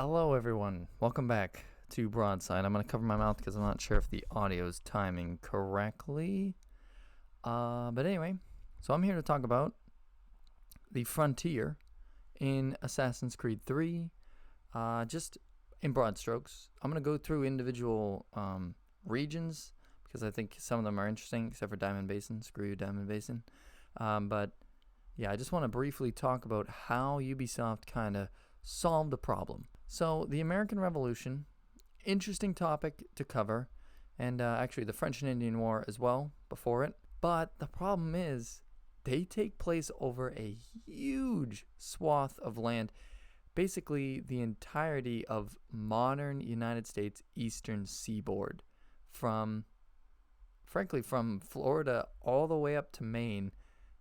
Hello, everyone. Welcome back to Broadside. I'm going to cover my mouth because I'm not sure if the audio is timing correctly. But anyway, so I'm here to talk about the frontier in Assassin's Creed 3, just in broad strokes. I'm going to go through individual regions because I think some of them are interesting, except for Diamond Basin. Screw you, Diamond Basin. But yeah, I just want to briefly talk about how Ubisoft kind of solved the problem. So the American Revolution, interesting topic to cover, and actually the French and Indian War as well before it. But the problem is they take place over a huge swath of land, basically the entirety of modern United States eastern seaboard, from Florida all the way up to Maine.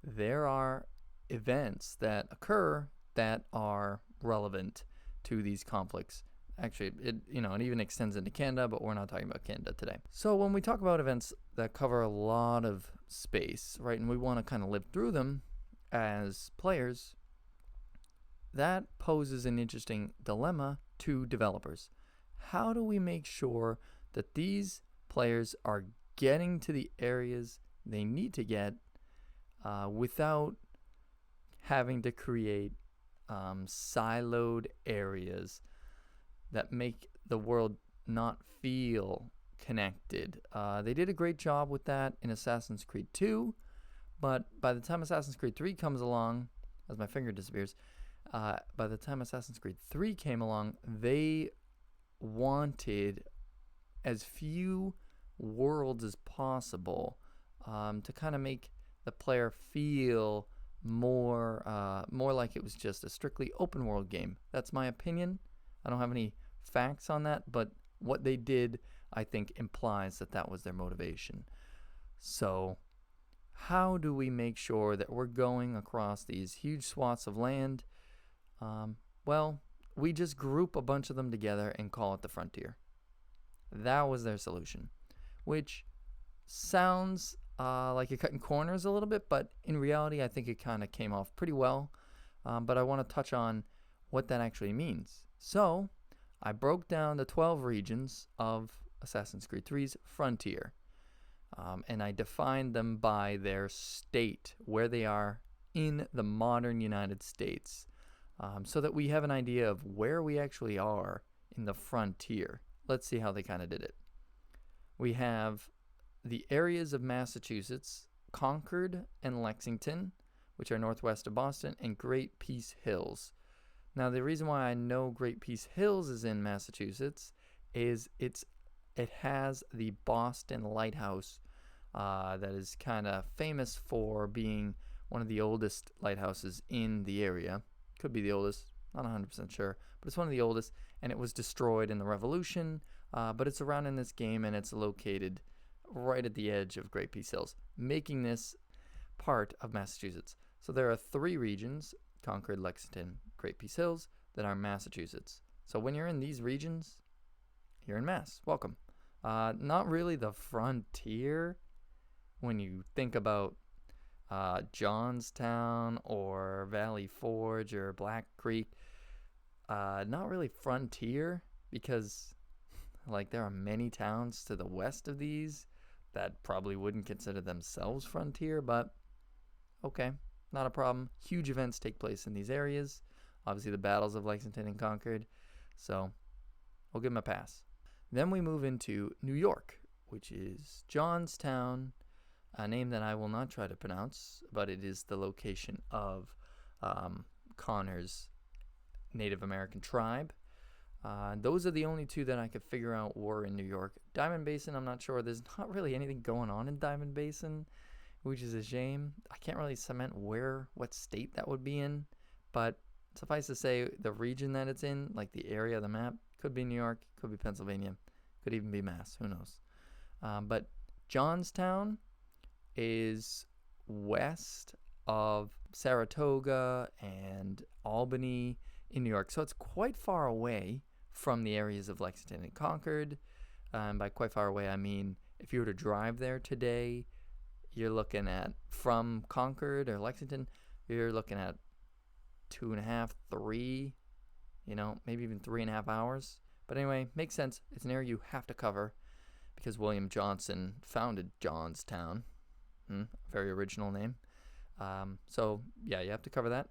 There are events that occur that are relevant to these conflicts. Actually, it even extends into Canada, but we're not talking about Canada today. So when we talk about events that cover a lot of space, right, and we want to kind of live through them as players, that poses an interesting dilemma to developers. How do we make sure that these players are getting to the areas they need to get without having to create siloed areas that make the world not feel connected? They did a great job with that in Assassin's Creed 2, but by the time Assassin's Creed 3 comes along, as my finger disappears, by the time Assassin's Creed 3 came along, they wanted as few worlds as possible to kind of make the player feel more like it was just a strictly open world game. That's my opinion. I don't have any facts on that, but what they did, I think, implies that that was their motivation. So how do we make sure that we're going across these huge swaths of land? Well, we just group a bunch of them together and call it the frontier. That was their solution, which sounds like you're cutting corners a little bit, but in reality, I think it kind of came off pretty well. But I want to touch on what that actually means. So I broke down the 12 regions of Assassin's Creed 3's frontier, and I defined them by their state, where they are in the modern United States, so that we have an idea of where we actually are in the frontier. Let's see how they kind of did it. We have the areas of Massachusetts, Concord and Lexington, which are northwest of Boston, and Great Peace Hills. Now, the reason why I know Great Peace Hills is in Massachusetts is it has the Boston Lighthouse that is kind of famous for being one of the oldest lighthouses in the area. Could be the oldest, not 100% sure, but it's one of the oldest, and it was destroyed in the Revolution, but it's around in this game, and it's located right at the edge of Great Peace Hills, making this part of Massachusetts. So there are 3 regions, Concord, Lexington, Great Peace Hills, that are Massachusetts. So when you're in these regions, you're in Mass. Welcome. Not really the frontier when you think about Johnstown or Valley Forge or Black Creek. Not really frontier because there are many towns to the west of these that probably wouldn't consider themselves frontier, but okay, not a problem. Huge events take place in these areas. Obviously, the battles of Lexington and Concord, so we'll give them a pass. Then we move into New York, which is Johnstown, a name that I will not try to pronounce, but it is the location of Connor's Native American tribe. Those are the only 2 that I could figure out were in New York. Diamond Basin, I'm not sure. There's not really anything going on in Diamond Basin, which is a shame. I can't really cement what state that would be in, but suffice to say, the region that it's in, like the area of the map, could be New York, could be Pennsylvania, could even be Mass, who knows. But Johnstown is west of Saratoga and Albany in New York, so it's quite far away from the areas of Lexington and Concord. By quite far away, I mean if you were to drive there today, you're looking at, from Concord or Lexington, you're looking at 2.5, 3 maybe even 3.5 hours. But anyway, makes sense. It's an area you have to cover because William Johnson founded Johnstown. Very original name. So yeah, you have to cover that.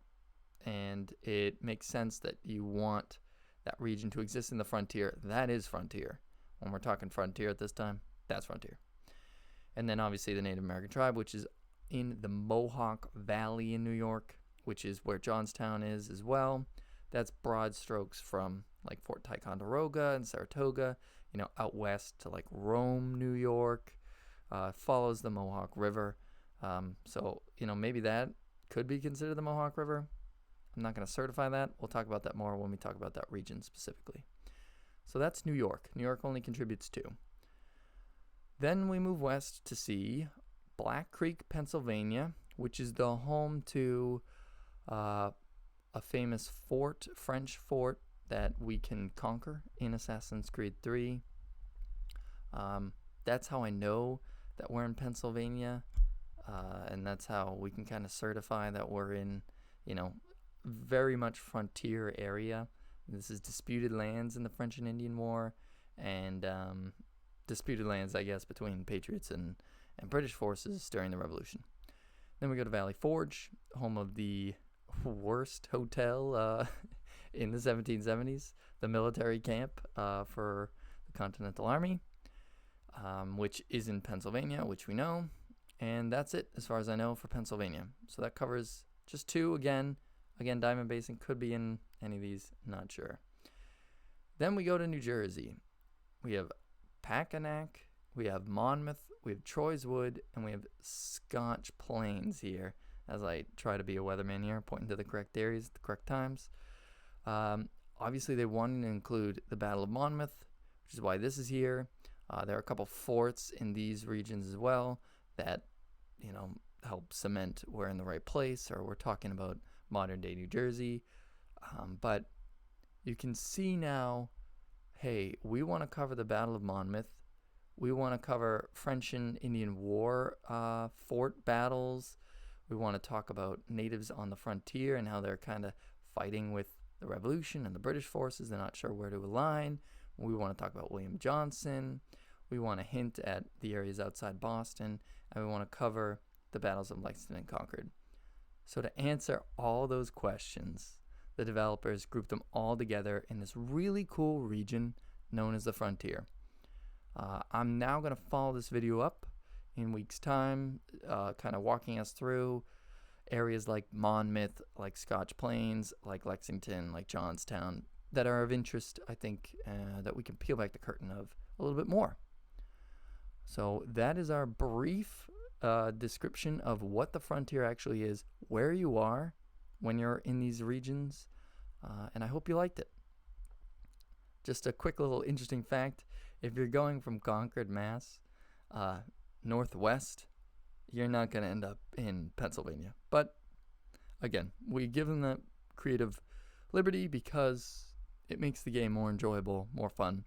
And it makes sense that you want that region to exist in the frontier. That is frontier. When we're talking frontier at this time, that's frontier. And then obviously the Native American tribe, which is in the Mohawk Valley in New York, which is where Johnstown is as well. That's broad strokes from like Fort Ticonderoga and Saratoga, out west to like Rome, New York. Follows the Mohawk River. So maybe that could be considered the Mohawk River. I'm not going to certify that. We'll talk about that more when we talk about that region specifically. So that's New York. New York only contributes 2. Then we move west to see Black Creek, Pennsylvania, which is the home to a famous fort, French fort, that we can conquer in Assassin's Creed 3. That's how I know that we're in Pennsylvania, and that's how we can kind of certify that we're in, very much frontier area. This is disputed lands in the French and Indian War, and disputed lands, I guess, between Patriots and British forces during the Revolution. Then we go to Valley Forge, home of the worst hotel in the 1770s, the military camp for the Continental Army, which is in Pennsylvania, which we know. And that's it, as far as I know, for Pennsylvania. So that covers just 2 again. Again, Diamond Basin could be in any of these, not sure. Then we go to New Jersey. We have Packanack, we have Monmouth, we have Troy's Wood, and we have Scotch Plains here, as I try to be a weatherman here, pointing to the correct areas at the correct times. Obviously, they wanted to include the Battle of Monmouth, which is why this is here. There are a couple forts in these regions as well that, help cement we're in the right place, or we're talking about modern-day New Jersey. But you can see now, hey, we want to cover the Battle of Monmouth. We want to cover French and Indian War fort battles. We want to talk about natives on the frontier and how they're kind of fighting with the Revolution and the British forces. They're not sure where to align. We want to talk about William Johnson. We want to hint at the areas outside Boston. And we want to cover the battles of Lexington and Concord. So to answer all those questions, the developers grouped them all together in this really cool region known as the frontier. I'm now going to follow this video up in weeks' time, kind of walking us through areas like Monmouth, like Scotch Plains, like Lexington, like Johnstown, that are of interest, I think, that we can peel back the curtain of a little bit more. So that is our brief description of what the frontier actually is, where you are when you're in these regions, and I hope you liked it. Just a quick little interesting fact, if you're going from Concord, Mass, northwest, you're not going to end up in Pennsylvania. But again, we give them that creative liberty because it makes the game more enjoyable, more fun.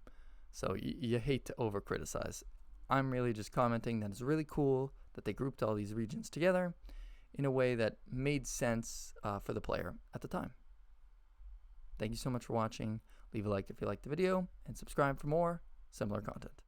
So you hate to over-criticize. I'm really just commenting that it's really cool that they grouped all these regions together in a way that made sense for the player at the time. Thank you so much for watching. Leave a like if you liked the video, and subscribe for more similar content.